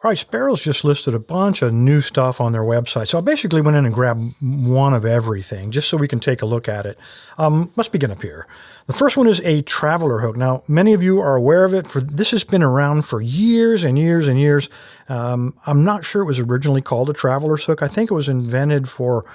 All right, Sparrows just listed a bunch of new stuff on their website. So I basically went in and grabbed one of everything just so we can take a look at it. Let's begin up here. The first one is a traveler hook. Now, many of you are aware of it. This has been around for years and years and years. I'm not sure it was originally called a traveler's hook. I think it was invented for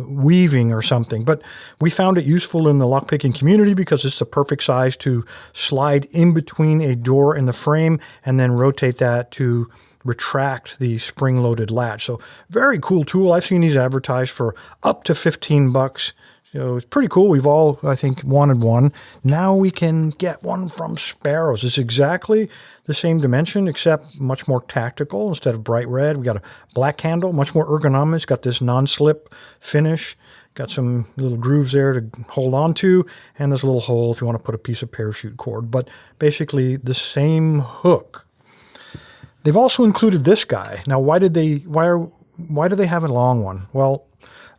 weaving or something. But we found it useful in the lockpicking community because it's the perfect size to slide in between a door and the frame and then rotate that to retract the spring-loaded latch. So very cool tool. I've seen these advertised for up to 15 bucks. So it's pretty cool. We've all, I think, wanted one. Now we can get one from Sparrows. It's exactly the same dimension, except much more tactical. Instead of bright red, we got a black handle, much more ergonomic. It's got this non-slip finish. Got some little grooves there to hold on to, and there's a little hole if you want to put a piece of parachute cord. But basically the same hook. They've also included this guy. Now, why do they have a long one? Well,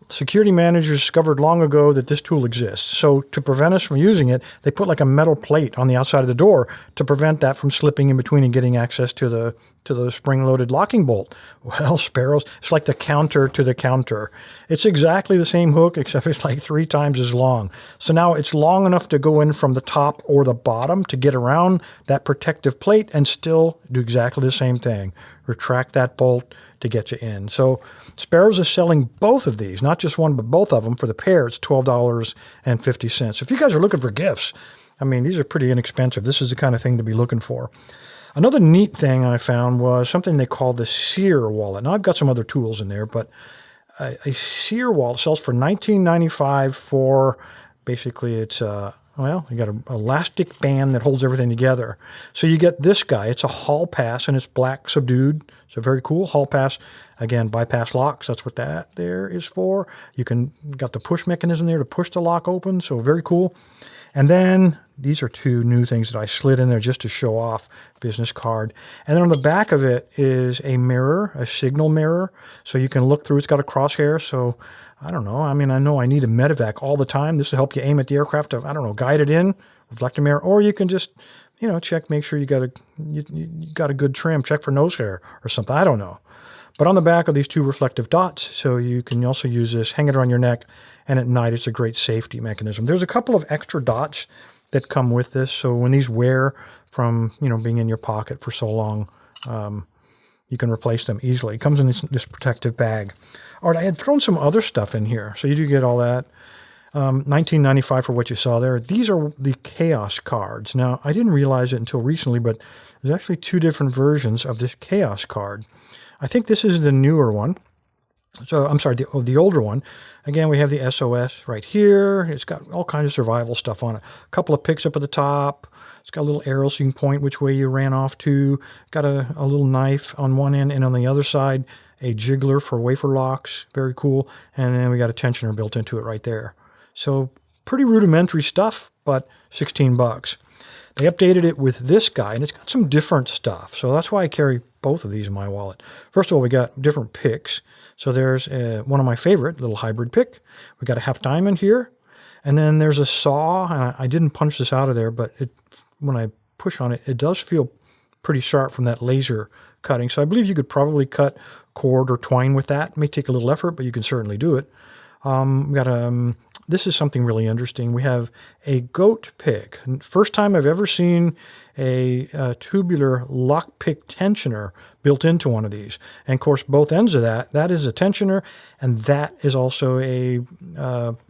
security managers discovered long ago that this tool exists. So to prevent us from using it, they put like a metal plate on the outside of the door to prevent that from slipping in between and getting access to the spring-loaded locking bolt. Well, Sparrows, it's like the counter to the counter. It's exactly the same hook, except it's like 3 times as long. So now it's long enough to go in from the top or the bottom to get around that protective plate and still do exactly the same thing. Retract that bolt to get you in. So Sparrows is selling both of these, not just one, but both of them. For the pair, it's $12.50. If you guys are looking for gifts, I mean, these are pretty inexpensive. This is the kind of thing to be looking for. Another neat thing I found was something they call the Sear wallet. Now, I've got some other tools in there, but a Sear wallet sells for $19.95 for, basically, it's you got an elastic band that holds everything together. So you get this guy. It's a hall pass, and it's black subdued. So very cool. Hall pass, again, bypass locks. That's what that there is for. Got the push mechanism there to push the lock open. So very cool. And then these are 2 new things that I slid in there just to show off. Business card. And then on the back of it is a mirror, a signal mirror. So you can look through. It's got a crosshair. So I don't know. I mean, I know I need a medevac all the time. This will help you aim at the aircraft to, I don't know, guide it in, reflector mirror, or you can just, check, make sure you got a good trim, check for nose hair or something. I don't know. But on the back of these 2 reflective dots, so you can also use this, hang it around your neck, and at night it's a great safety mechanism. There's a couple of extra dots that come with this, so when these wear from, being in your pocket for so long, you can replace them easily. It comes in this protective bag. All right, I had thrown some other stuff in here, so you do get all that. $19.95 for what you saw there. These are the Chaos cards. Now, I didn't realize it until recently, but there's actually 2 different versions of this Chaos card. I think this is the newer one. So, I'm sorry, the older one. Again, we have the SOS right here. It's got all kinds of survival stuff on it. A couple of picks up at the top. It's got a little arrow so you can point which way you ran off to. Got a little knife on one end, and on the other side, a jiggler for wafer locks. Very cool. And then we got a tensioner built into it right there. So pretty rudimentary stuff, but 16 bucks. They updated it with this guy, and it's got some different stuff. So that's why I carry both of these in my wallet. First of all, we got different picks. So there's one of my favorite, little hybrid pick. We got a half diamond here. And then there's a saw. And I didn't punch this out of there, but when I push on it, it does feel pretty sharp from that laser cutting. So I believe you could probably cut cord or twine with that. It may take a little effort, but you can certainly do it. We got this is something really interesting. We have a goat pick. First time I've ever seen a tubular lockpick tensioner built into one of these. And of course, both ends of that is a tensioner, and that is also a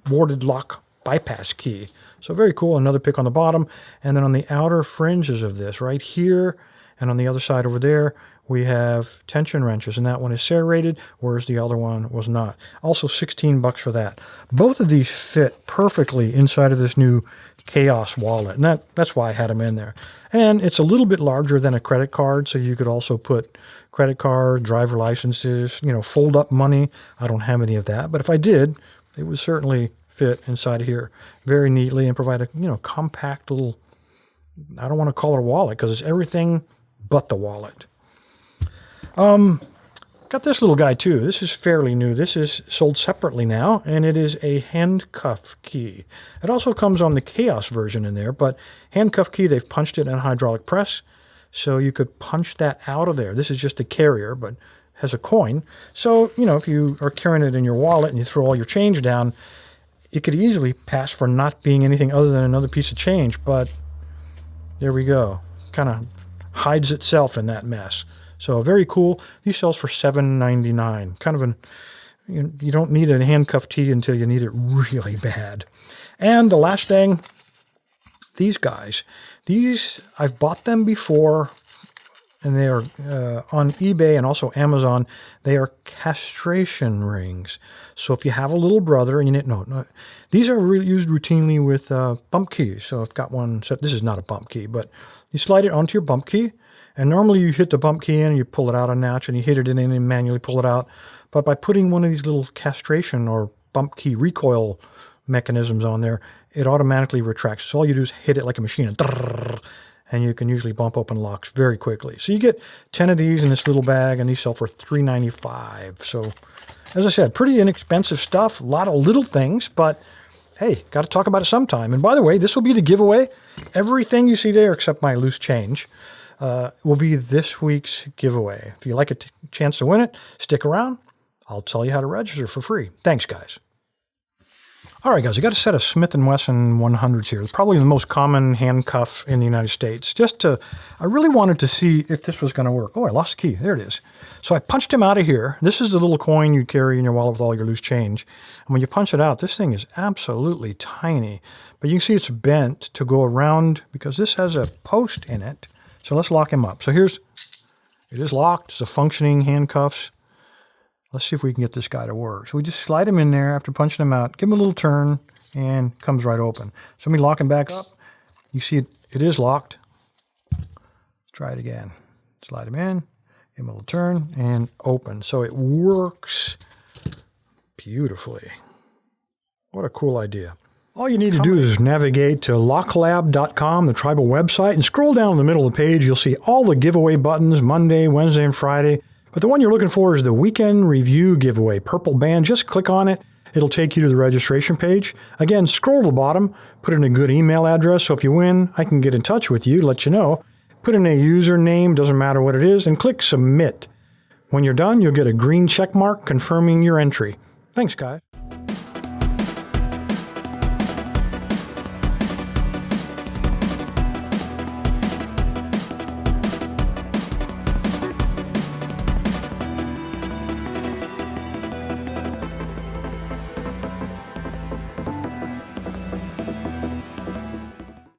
warded lock bypass key. So very cool. Another pick on the bottom. And then on the outer fringes of this, right here, and on the other side over there, we have tension wrenches, and that one is serrated, whereas the other one was not. Also 16 bucks for that. Both of these fit perfectly inside of this new Chaos wallet, and that's why I had them in there. And it's a little bit larger than a credit card, so you could also put credit card, driver licenses, fold up money. I don't have any of that, but if I did, it would certainly fit inside of here very neatly and provide a compact little, I don't want to call it a wallet because it's everything but the wallet. Got this little guy too. This is fairly new. This is sold separately now, and it is a handcuff key. It also comes on the Chaos version in there, but handcuff key, they've punched it in a hydraulic press. So you could punch that out of there. This is just a carrier, but has a coin. So, if you are carrying it in your wallet and you throw all your change down, it could easily pass for not being anything other than another piece of change. But there we go. Kind of hides itself in that mess. So very cool. These sells for $7.99. Kind of you don't need a handcuff tee until you need it really bad. And the last thing, these guys. These, I've bought them before, and they are on eBay and also Amazon. They are castration rings. So if you have a little brother, and these are used routinely with bump keys. So I've got one set. This is not a bump key, but you slide it onto your bump key, and normally you hit the bump key in, and you pull it out a notch, and you hit it in and manually pull it out. But by putting one of these little castration or bump key recoil mechanisms on there, it automatically retracts. So all you do is hit it like a machine, and you can usually bump open locks very quickly. So you get 10 of these in this little bag, and these sell for $3.95. So, as I said, pretty inexpensive stuff. A lot of little things, but hey, got to talk about it sometime. And by the way, this will be the giveaway. Everything you see there, except my loose change, will be this week's giveaway. If you like a chance to win it, stick around. I'll tell you how to register for free. Thanks, guys. All right, guys, I got a set of Smith & Wesson 100s here. It's probably the most common handcuff in the United States. I really wanted to see if this was going to work. Oh, I lost the key. There it is. So I punched him out of here. This is the little coin you carry in your wallet with all your loose change. And when you punch it out, this thing is absolutely tiny. But you can see it's bent to go around because this has a post in it. So let's lock him up. So it is locked. It's a functioning handcuffs. Let's see if we can get this guy to work. So we just slide him in there after punching him out, give him a little turn, and comes right open. So let me lock him back up. You see it is locked. Let's try it again. Slide him in, give him a little turn, and open. So it works beautifully. What a cool idea. All you need to do is navigate to locklab.com, the tribal website, and scroll down in the middle of the page. You'll see all the giveaway buttons, Monday, Wednesday, and Friday. But the one you're looking for is the Weekend Review Giveaway, purple band. Just click on it. It'll take you to the registration page. Again, scroll to the bottom, put in a good email address, so if you win, I can get in touch with you, let you know. Put in a username, doesn't matter what it is, and click Submit. When you're done, you'll get a green check mark confirming your entry. Thanks, guys.